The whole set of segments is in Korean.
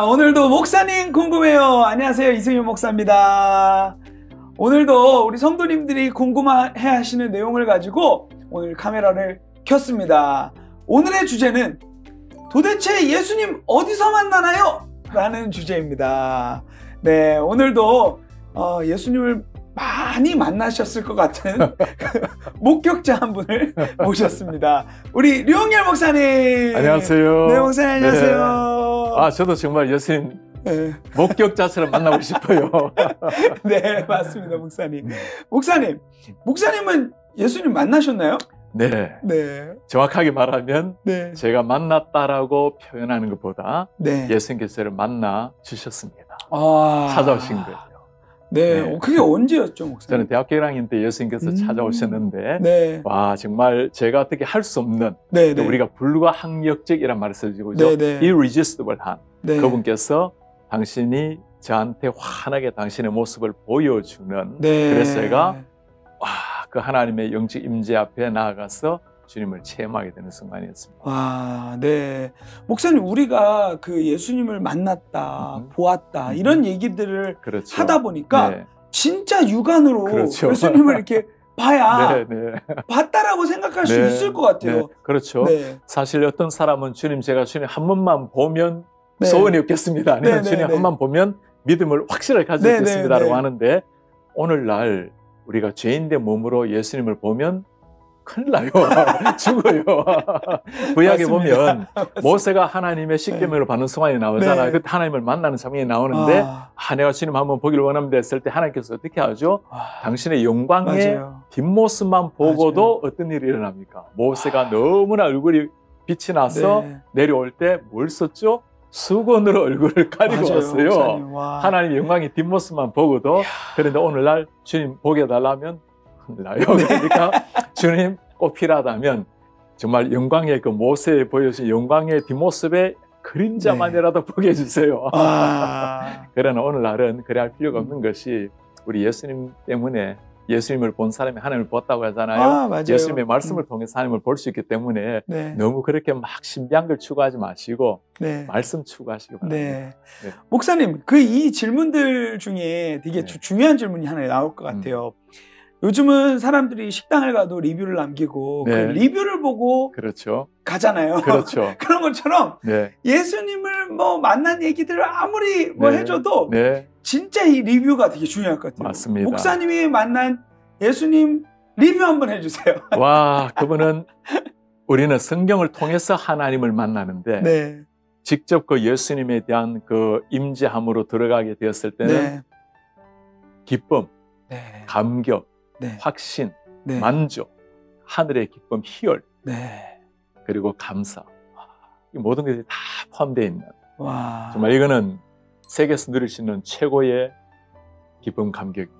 오늘도 목사님 궁금해요. 안녕하세요. 이승윤 목사입니다. 오늘도 우리 성도님들이 궁금해 하시는 내용을 가지고 오늘 카메라를 켰습니다. 오늘의 주제는 도대체 예수님 어디서 만나나요? 라는 주제입니다. 네, 오늘도 예수님을 많이 만나셨을 것 같은 목격자 한 분을 모셨습니다. 우리 류홍열 목사님. 안녕하세요. 네, 목사님 안녕하세요. 네. 저도 정말 예수님 목격자처럼 만나고 싶어요. 네, 맞습니다, 목사님. 목사님은 예수님 만나셨나요? 네. 정확하게 말하면 네. 제가 만났다라고 표현하는 것보다 네. 예수님께서 저를 만나 주셨습니다. 아. 찾아오신 거예요. 네. 그게 언제였죠, 목사님? 저는 대학교 1학년 때 예수님께서 찾아오셨는데 네. 와, 정말 제가 어떻게 할 수 없는 네, 네. 우리가 불가항력적이란 말을 쓰죠. 네, 네. irresistible한 네. 그분께서 당신이 저한테 환하게 당신의 모습을 보여주는 네. 그래서 제가 그 하나님의 영적 임재 앞에 나아가서 주님을 체험하게 되는 순간이었습니다. 와, 네. 목사님, 우리가 그 예수님을 만났다, 보았다, 이런 얘기들을 그렇죠. 하다 보니까 네. 진짜 육안으로 그렇죠. 예수님을 이렇게 봐야 네, 네. 봤다라고 생각할 수 네. 있을 것 같아요. 네. 그렇죠. 네. 사실 어떤 사람은 제가 주님 한 번만 보면 네. 소원이 없겠습니다. 아니면 네, 네, 주님 네. 한 번 보면 믿음을 확실하게 가지겠습니다라고 네, 네, 네. 하는데 오늘날 우리가 죄인의 몸으로 예수님을 보면 큰일 나요. 죽어요. 구약에 보면 모세가 하나님의 십계명을 받는 순간이 나오잖아요. 네. 그때 하나님을 만나는 장면이 나오는데 내가 주님 한번 보기를 원합니다 했을 때 하나님께서 어떻게 하죠? 당신의 영광의 맞아요. 뒷모습만 보고도 맞아요. 어떤 일이 일어납니까? 모세가 너무나 얼굴이 빛이 나서 네. 내려올 때 뭘 썼죠? 수건으로 얼굴을 가리고 맞아요, 왔어요. 목사님. 하나님의 영광의 뒷모습만 보고도. 그런데 오늘날 주님 보게 해달라면 큰일 나요. 그러니까 주님 꼭 필요하다면 정말 영광의 그 모세에 보여준 영광의 뒷모습의 그림자만이라도 보게 해주세요. 그러나 오늘날은 그래야 할 필요가 없는 것이 우리 예수님 때문에 예수님을 본 사람이 하나님을 보았다고 하잖아요. 맞아요. 예수님의 말씀을 통해서 하나님을 볼 수 있기 때문에 네. 너무 그렇게 막 신비한 걸 추구하지 마시고 네. 말씀 추구하시기 바랍니다. 네. 네. 목사님, 이 질문들 중에 되게 네. 중요한 질문이 하나 나올 것 같아요. 요즘은 사람들이 식당을 가도 리뷰를 남기고 네. 그 리뷰를 보고 그렇죠. 가잖아요. 그렇죠. 그런 것처럼 네. 예수님을 만난 얘기들을 아무리 해줘도 네. 진짜 이 리뷰가 되게 중요할 것 같아요. 맞습니다. 목사님이 만난 예수님 리뷰 한번 해주세요. 와, 그분은 우리는 성경을 통해서 하나님을 만나는데 네. 직접 그 예수님에 대한 그 임재함으로 들어가게 되었을 때는 네. 기쁨, 네. 감격, 네. 확신, 네. 만족, 하늘의 기쁨, 희열, 네. 그리고 감사. 이 모든 것이 다 포함되어 있는 와. 정말 이거는 세계에서 누릴 수 있는 최고의 기쁨, 감격입니다.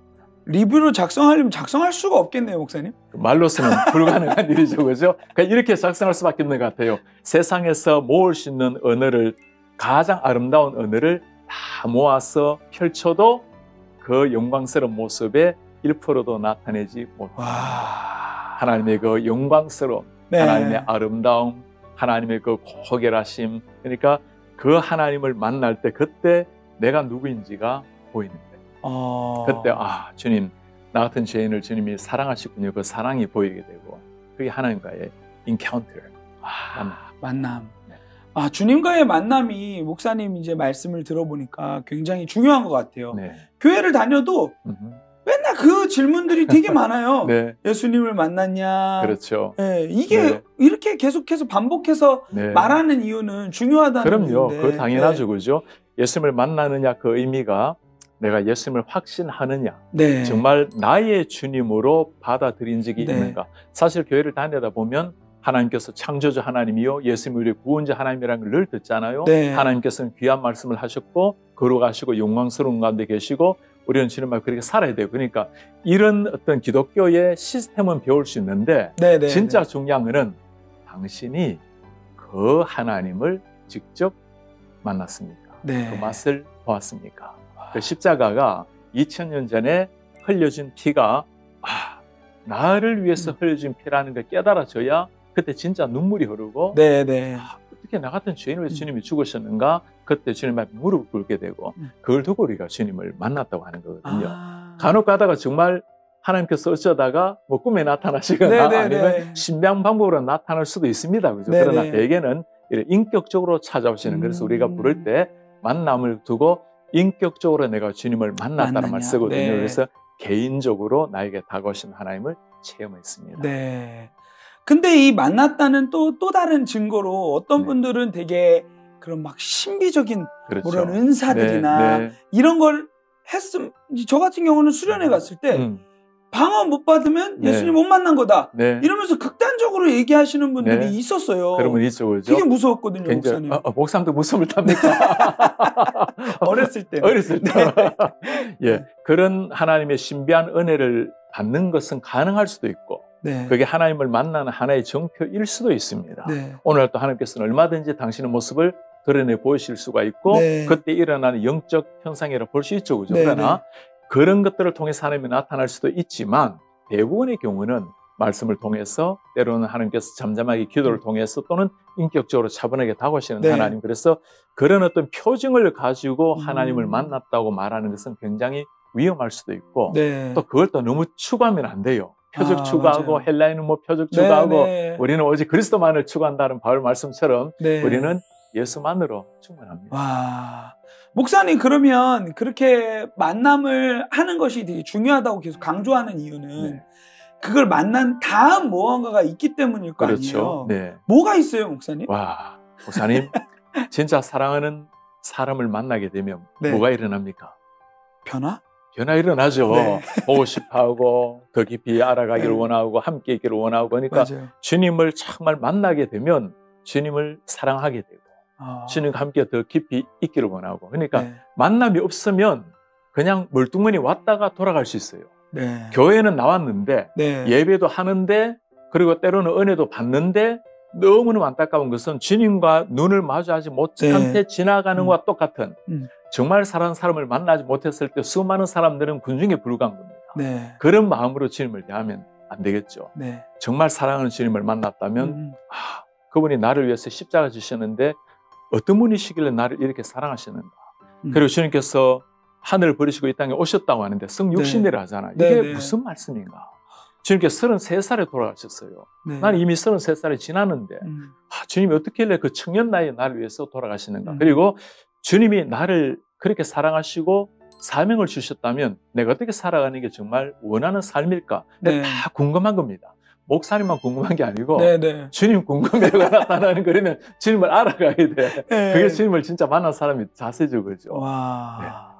리뷰를 작성하려면 작성할 수가 없겠네요, 목사님. 말로서는 불가능한 일이죠, 그죠? 그러니까 이렇게 작성할 수밖에 없는 것 같아요. 세상에서 모을 수 있는 언어를, 가장 아름다운 언어를 다 모아서 펼쳐도 그 영광스러운 모습에 1%도 나타내지 못합니다. 하나님의 그 영광스러움, 네. 하나님의 아름다움, 하나님의 그 고결하심, 그러니까 그 하나님을 만날 때 그때 내가 누구인지가 보이는 거예요. 그때 주님, 나 같은 죄인을 주님이 사랑하시군요. 그 사랑이 보이게 되고 그게 하나님과의 인카운터, 만남. 네. 주님과의 만남이 목사님 이제 말씀을 들어보니까 굉장히 중요한 것 같아요. 네. 교회를 다녀도 맨날 그 질문들이 되게 많아요. 네. 예수님을 만났냐? 그렇죠. 네, 이게 네. 이렇게 계속해서 반복해서 네. 말하는 이유는 중요하다는 그럼요. 건데. 그거 당연하죠. 네. 그죠? 예수님을 만나느냐 그 의미가 내가 예수님을 확신하느냐, 네. 정말 나의 주님으로 받아들인 적이 네. 있는가. 사실 교회를 다니다 보면 하나님께서 창조주 하나님이요 예수님이 우리 구원자 하나님이라는 걸 늘 듣잖아요. 네. 하나님께서는 귀한 말씀을 하셨고 거룩하시고 영광스러운 가운데 계시고 우리는 주님과 그렇게 살아야 돼요. 그러니까 이런 어떤 기독교의 시스템은 배울 수 있는데 네, 네, 진짜 네. 중요한 거는 당신이 그 하나님을 직접 만났습니까? 네. 그 맛을 보았습니까? 그 십자가가 2000년 전에 흘려준 피가 나를 위해서 흘려준 피라는 걸 깨달아져야 그때 진짜 눈물이 흐르고 네, 네. 어떻게 나 같은 죄인을 위해서 주님이 죽으셨는가? 그때 주님 앞에 무릎을 꿇게 되고 그걸 두고 우리가 주님을 만났다고 하는 거거든요. 간혹 가다가 정말 하나님께서 어쩌다가 뭐 꿈에 나타나시거나 아니면 신비한 방법으로 나타날 수도 있습니다. 그죠? 그러나 대개는 인격적으로 찾아오시는, 그래서 우리가 부를 때 만남을 두고 인격적으로 내가 주님을 만났다는 말 쓰거든요. 그래서 개인적으로 나에게 다가오신 하나님을 체험했습니다. 네. 근데 이 만났다는 또 다른 증거로 어떤 분들은 되게 그런 막 신비적인 그렇죠. 그런 은사들이나 이런 걸 했음, 저 같은 경우는 수련회 갔을 때 방언 못 받으면 예수님 못 만난 거다. 이러면서 극단적으로 얘기하시는 분들이 있었어요. 그러면 있죠, 그죠? 되게 무서웠거든요, 목사님. 목사님도 무서움을 탑니까? 어렸을 때. 어렸을 때. 예, 그런 하나님의 신비한 은혜를 받는 것은 가능할 수도 있고, 그게 하나님을 만나는 하나의 정표일 수도 있습니다. 오늘 또 하나님께서는 얼마든지 당신의 모습을 드러내 보이실 수가 있고, 그때 일어나는 영적 현상이라 볼 수 있죠, 그죠? 그러나 그런 것들을 통해서 하나님이 나타날 수도 있지만 대부분의 경우는 말씀을 통해서, 때로는 하나님께서 잠잠하게 기도를 통해서, 또는 인격적으로 차분하게 다가오시는 하나님. 그래서 그런 어떤 표징을 가지고 하나님을 만났다고 말하는 것은 굉장히 위험할 수도 있고 또 그걸 또 너무 추구하면 안 돼요. 표적 추구하고 헬라인은 뭐 표적 추구하고 우리는 오직 그리스도만을 추구한다는 바울 말씀처럼 우리는 예수만으로 충분합니다. 와, 목사님 그러면 그렇게 만남을 하는 것이 되게 중요하다고 계속 강조하는 이유는 그걸 만난 다음 무언가가 있기 때문일 거 아니에요? 뭐가 있어요, 목사님? 와, 목사님 진짜 사랑하는 사람을 만나게 되면 뭐가 일어납니까? 변화 일어나죠. 보고 싶어하고 더 깊이 알아가기를 원하고 함께 있기를 원하고, 그러니까 주님을 정말 만나게 되면 주님을 사랑하게 되고 주님과 함께 더 깊이 있기를 원하고, 그러니까 만남이 없으면 그냥 멀뚱하니 왔다가 돌아갈 수 있어요. 교회는 나왔는데 예배도 하는데 그리고 때로는 은혜도 받는데 너무너무 안타까운 것은 주님과 눈을 마주하지 못한 채 지나가는 것과 똑같은, 정말 사랑하는 사람을 만나지 못했을 때 수많은 사람들은 군중에 불과한 겁니다. 그런 마음으로 주님을 대하면 안 되겠죠. 정말 사랑하는 주님을 만났다면 그분이 나를 위해서 십자가 지셨는데 어떤 분이시길래 나를 이렇게 사랑하시는가. 그리고 주님께서 하늘을 버리시고 이 땅에 오셨다고 하는데 성육신이라 하잖아요. 이게 무슨 말씀인가. 주님께서 33살에 돌아가셨어요. 나는 이미 33살이 지났는데 주님이 어떻게 그 청년 나이에 나를 위해서 돌아가시는가. 그리고 주님이 나를 그렇게 사랑하시고 사명을 주셨다면 내가 어떻게 살아가는 게 정말 원하는 삶일까. 다 궁금한 겁니다. 목사님만 궁금한 게 아니고 주님 궁금해가 나타나는 거라면 주님을 알아가야 돼. 그게 주님을 진짜 만난 사람이 자세죠, 그죠? 와.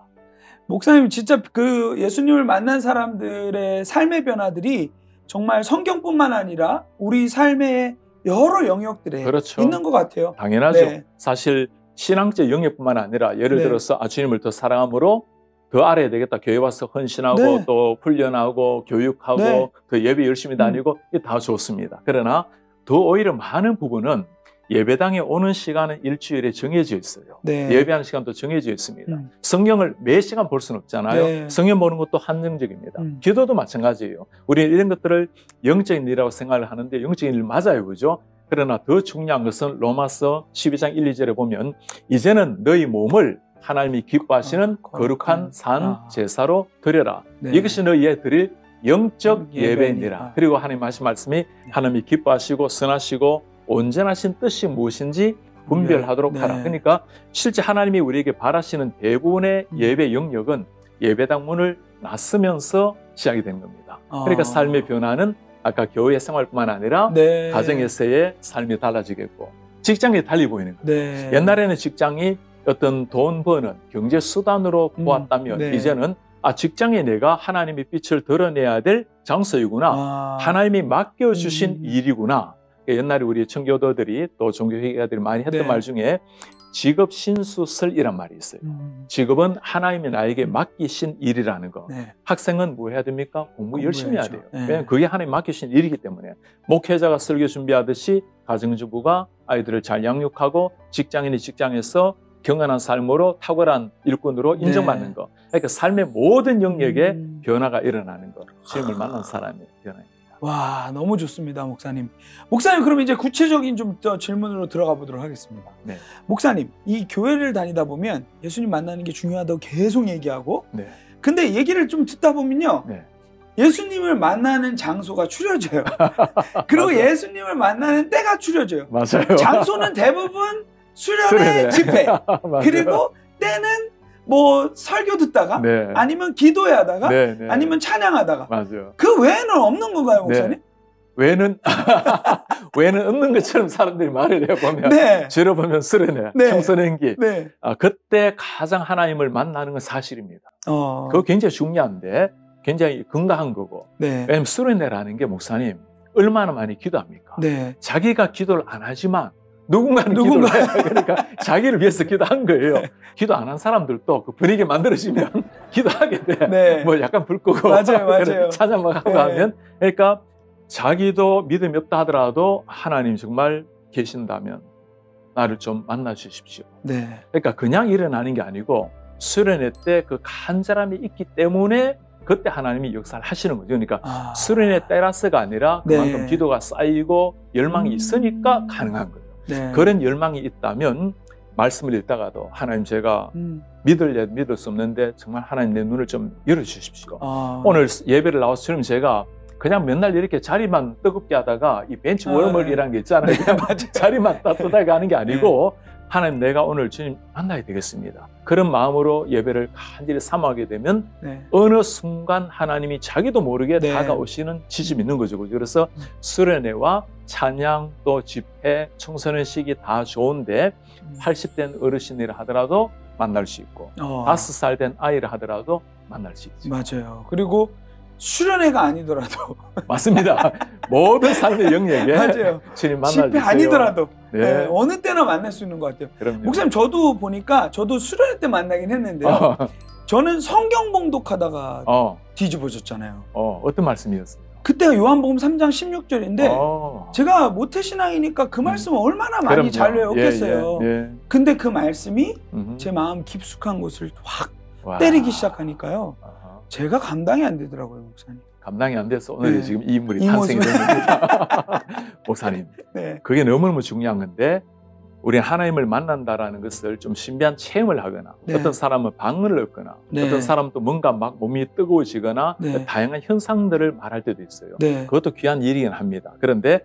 목사님 진짜 그 예수님을 만난 사람들의 삶의 변화들이 정말 성경뿐만 아니라 우리 삶의 여러 영역들에 있는 것 같아요. 당연하죠. 사실 신앙적 영역뿐만 아니라 예를 들어서 주님을 더 사랑함으로 더 알아야 되겠다. 교회 와서 헌신하고 또 훈련하고 교육하고 더 예배 열심히 다니고 이게 다 좋습니다. 그러나 더 오히려 많은 부분은 예배당에 오는 시간은 일주일에 정해져 있어요. 예배하는 시간도 정해져 있습니다. 성경을 매 시간 볼 수는 없잖아요. 성경 보는 것도 한정적입니다. 기도도 마찬가지예요. 우리는 이런 것들을 영적인 일이라고 생각을 하는데 영적인 일 맞아요, 그죠? 그러나 더 중요한 것은 로마서 12장 1, 2절에 보면 이제는 너희 몸을 하나님이 기뻐하시는 거룩한 산 제사로 드려라. 이것이 너희의 드릴 영적 예배니라. 그리고 하나님 하신 말씀이 하나님이 기뻐하시고 선하시고 온전하신 뜻이 무엇인지 분별하도록 하라. 그러니까 실제 하나님이 우리에게 바라시는 대부분의 예배 영역은 예배당 문을 나서면서 시작이 된 겁니다. 그러니까 삶의 변화는 아까 교회 생활뿐만 아니라 가정에서의 삶이 달라지겠고 직장이 달리 보이는 거예요. 옛날에는 직장이 어떤 돈 버는 경제 수단으로 보았다면 이제는 직장에 내가 하나님의 빛을 드러내야 될 장소이구나. 하나님이 맡겨주신 일이구나. 옛날에 우리 청교도들이 또 종교회의가들이 많이 했던 말 중에 직업 신수설이란 말이 있어요. 직업은 하나님이 나에게 맡기신 일이라는 거. 학생은 뭐 해야 됩니까? 공부 열심히 해야 돼요. 왜냐하면 그게 하나님이 맡기신 일이기 때문에. 목회자가 설교 준비하듯이 가정주부가 아이들을 잘 양육하고 직장인이 직장에서 경건한 삶으로 탁월한 일꾼으로 인정받는 거. 그러니까 삶의 모든 영역에 변화가 일어나는 거. 주님을 만난 사람의 변화입니다. 와, 너무 좋습니다, 목사님. 목사님, 그럼 이제 구체적인 좀 더 질문으로 들어가 보도록 하겠습니다. 네. 목사님, 이 교회를 다니다 보면 예수님 만나는 게 중요하다고 계속 얘기하고, 네. 근데 얘기를 좀 듣다 보면요. 네. 예수님을 만나는 장소가 추려져요. 그리고 예수님을 만나는 때가 추려져요. 맞아요. 장소는 대부분 수련회 집회. 그리고 때는 뭐 설교 듣다가 네. 아니면 기도회 하다가 네, 네. 아니면 찬양하다가 맞아요. 그 외에는 없는 건가요, 목사님? 네. 외에는 없는 것처럼 사람들이 말을 해보면 네. 주로 보면 수련회, 네. 청소년기 네. 그때 가장 하나님을 만나는 건 사실입니다. 그거 굉장히 중요한데 굉장히 건강한 거고 네. 왜냐하면 수련회라는 게 목사님 얼마나 많이 기도합니까? 네. 자기가 기도를 안 하지만 누군가는 기도를 해요. 그러니까 자기를 위해서 기도한 거예요. 네. 기도 안 한 사람들도 그 분위기 만들어지면 기도하게 돼. 네. 뭐 약간 불 끄고 맞아요. 찬양만 하고 네. 하면 그러니까 자기도 믿음이 없다 하더라도 하나님 정말 계신다면 나를 좀 만나 주십시오. 네. 그러니까 그냥 일어나는 게 아니고 수련회 때 그 간절함이 있기 때문에 그때 하나님이 역사를 하시는 거죠. 그러니까 수련회 때라서가 아니라 그만큼 네. 기도가 쌓이고 열망이 있으니까 가능한 거예요. 네. 그런 열망이 있다면 말씀을 읽다가도 하나님 제가 믿을 수 없는데 정말 하나님 내 눈을 좀 열어주십시오. 오늘 예배를 나와서 주님 제가 그냥 맨날 이렇게 자리만 뜨겁게 하다가 이 벤치 워머리라는 게 있잖아요. 네, 그냥 자리만 따뜻하게 하는 게 아니고 하나님 내가 오늘 주님 만나야 되겠습니다. 그런 마음으로 예배를 간절히 삼하게 되면 네. 어느 순간 하나님이 자기도 모르게 네. 다가오시는 지점이 있는 거죠. 그래서 수련회와 찬양 또 집회, 청소년 시기 다 좋은데 80된 어르신이라 하더라도 만날 수 있고 5살 된 아이라 하더라도 만날 수 있죠. 맞아요. 그리고 수련회가 아니더라도 맞습니다. 모든 삶의 영역에 맞아요. 주님 만나주세요. 집회 아니더라도 네. 네, 어느 때나 만날 수 있는 것 같아요. 그럼요. 목사님 저도 보니까 저도 수련회 때 만나긴 했는데요. 저는 성경 봉독하다가 뒤집어졌잖아요. 어떤 말씀이었어요? 그때가 요한복음 3장 16절인데 제가 모태신앙이니까 그 말씀을 얼마나 많이 잘 외웠겠어요. 예. 근데 그 말씀이 제 마음 깊숙한 곳을 확 때리기 시작하니까요. 제가 감당이 안 되더라고요, 목사님. 감당이 안 돼서 오늘 네. 지금 이 인물이 탄생이 됩니다. 목사님, 네. 그게 너무너무 중요한 건데 우리는 하나님을 만난다라는 것을 좀 신비한 체험을 하거나 네. 어떤 사람은 방언을 얻거나 네. 어떤 사람은 또 뭔가 막 몸이 뜨거워지거나 네. 다양한 현상들을 말할 때도 있어요. 네. 그것도 귀한 일이긴 합니다. 그런데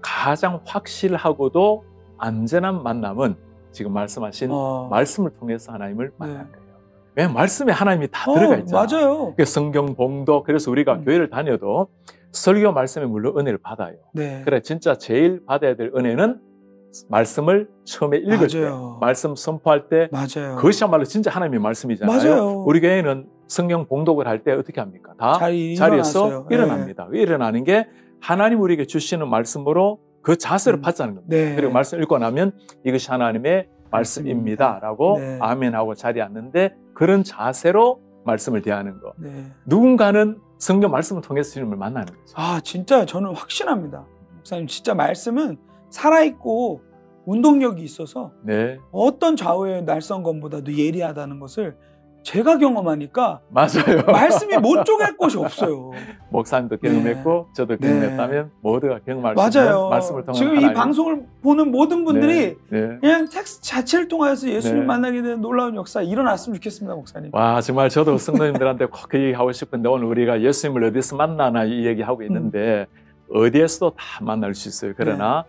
가장 확실하고도 안전한 만남은 지금 말씀하신 말씀을 통해서 하나님을 만난 거예요. 왜냐면 말씀에 하나님이 다 들어가 있잖아요. 맞아요. 성경 봉독, 그래서 우리가 교회를 다녀도 설교 말씀에 물론 은혜를 받아요. 네. 그래, 진짜 제일 받아야 될 은혜는 말씀을 처음에 읽을 때, 말씀 선포할 때, 맞아요. 그것이야말로 진짜 하나님의 말씀이잖아요. 맞아요. 우리 교회는 성경 봉독을 할 때 어떻게 합니까? 다 자리에서 일어납니다. 네. 일어나는 게 하나님 우리에게 주시는 말씀으로 그 자세를 받자는 겁니다. 네. 그리고 말씀 읽고 나면 이것이 하나님의 말씀입니다. 라고 네. 아멘하고 자리에 앉는데 그런 자세로 말씀을 대하는 거. 네. 누군가는 성경 말씀을 통해서 주님을 만나는 거죠. 진짜 저는 확신합니다. 목사님, 진짜 말씀은 살아있고 운동력이 있어서 네. 어떤 좌우의 날선검보다도 예리하다는 것을 제가 경험하니까 맞아요. 말씀이 못 쪼갤 곳이 없어요. 목사님도 경험했고 네. 저도 경험했다면 모두가 경험할 수 있는 말씀을 통한 지금 하나님. 이 방송을 보는 모든 분들이 네. 그냥 텍스트 자체를 통하여서 예수님 만나게 되는 놀라운 역사 일어났으면 좋겠습니다, 목사님. 와, 정말 저도 성도님들한테 꼭 그 얘기하고 싶은데 오늘 우리가 예수님을 어디서 만나나 이 얘기하고 있는데 어디에서도 다 만날 수 있어요. 그러나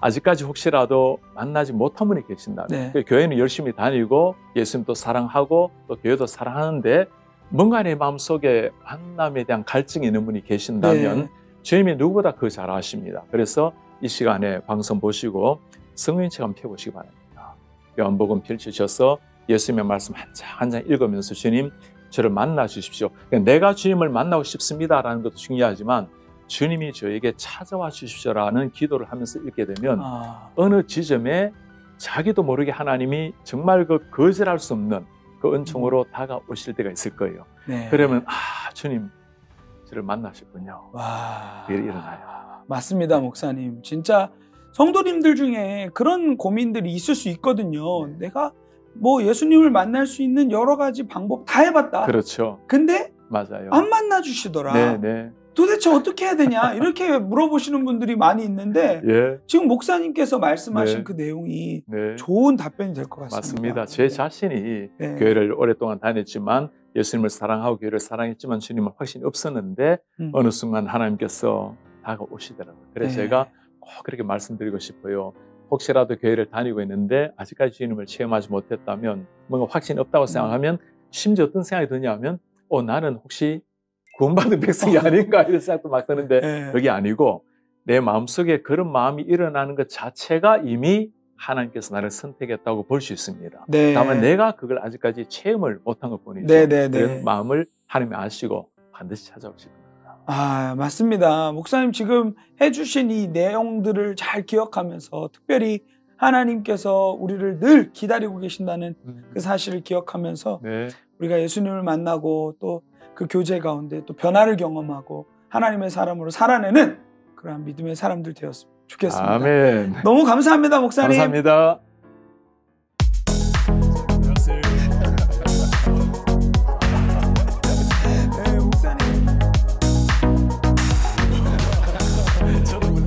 아직까지 혹시라도 만나지 못한 분이 계신다면 교회는 열심히 다니고 예수님도 사랑하고 또 교회도 사랑하는데 뭔가 내 마음속에 만남에 대한 갈증이 있는 분이 계신다면 주님이 누구보다 그 잘 아십니다. 그래서 이 시간에 방송 보시고 성경책 한번 펴보시기 바랍니다. 요한복음 펼치셔서 예수님의 말씀 한 장 한 장 읽으면서 주님 저를 만나 주십시오. 그러니까 내가 주님을 만나고 싶습니다라는 것도 중요하지만 주님이 저에게 찾아와 주십시오라는 기도를 하면서 읽게 되면 어느 지점에 자기도 모르게 하나님이 정말 그 거절할 수 없는 그 은총으로 다가오실 때가 있을 거예요. 네. 그러면 주님 저를 만나셨군요. 일이 일어나요. 맞습니다, 목사님. 진짜 성도님들 중에 그런 고민들이 있을 수 있거든요. 내가 뭐 예수님을 만날 수 있는 여러 가지 방법 다 해봤다. 그렇죠. 근데 맞아요. 안 만나 주시더라. 네. 도대체 어떻게 해야 되냐 이렇게 물어보시는 분들이 많이 있는데 예. 지금 목사님께서 말씀하신 네. 그 내용이 네. 좋은 답변이 될 것 같습니다. 맞습니다. 제 자신이 네. 교회를 오랫동안 다녔지만 예수님을 사랑하고 교회를 사랑했지만 주님은 확신이 없었는데 어느 순간 하나님께서 다가오시더라고요. 그래서 네. 제가 꼭 그렇게 말씀드리고 싶어요. 혹시라도 교회를 다니고 있는데 아직까지 주님을 체험하지 못했다면 뭔가 확신이 없다고 생각하면 심지어 어떤 생각이 드냐면 나는 혹시 구원받은 백성이 아닌가 이런 생각도 막 드는데 네. 그게 아니고 내 마음속에 그런 마음이 일어나는 것 자체가 이미 하나님께서 나를 선택했다고 볼 수 있습니다. 네. 다만 내가 그걸 아직까지 체험을 못한 것뿐이죠. 그런 마음을 하나님이 아시고 반드시 찾아오실 겁니다. 아, 맞습니다. 목사님 지금 해주신 이 내용들을 잘 기억하면서 특별히 하나님께서 우리를 늘 기다리고 계신다는 그 사실을 기억하면서 네. 우리가 예수님을 만나고 또 그 교제 가운데 또 변화를 경험하고 하나님의 사람으로 살아내는 그러한 믿음의 사람들 되었으면 좋겠습니다. 아멘. 너무 감사합니다, 목사님. 감사합니다. 네, 목사님. 저도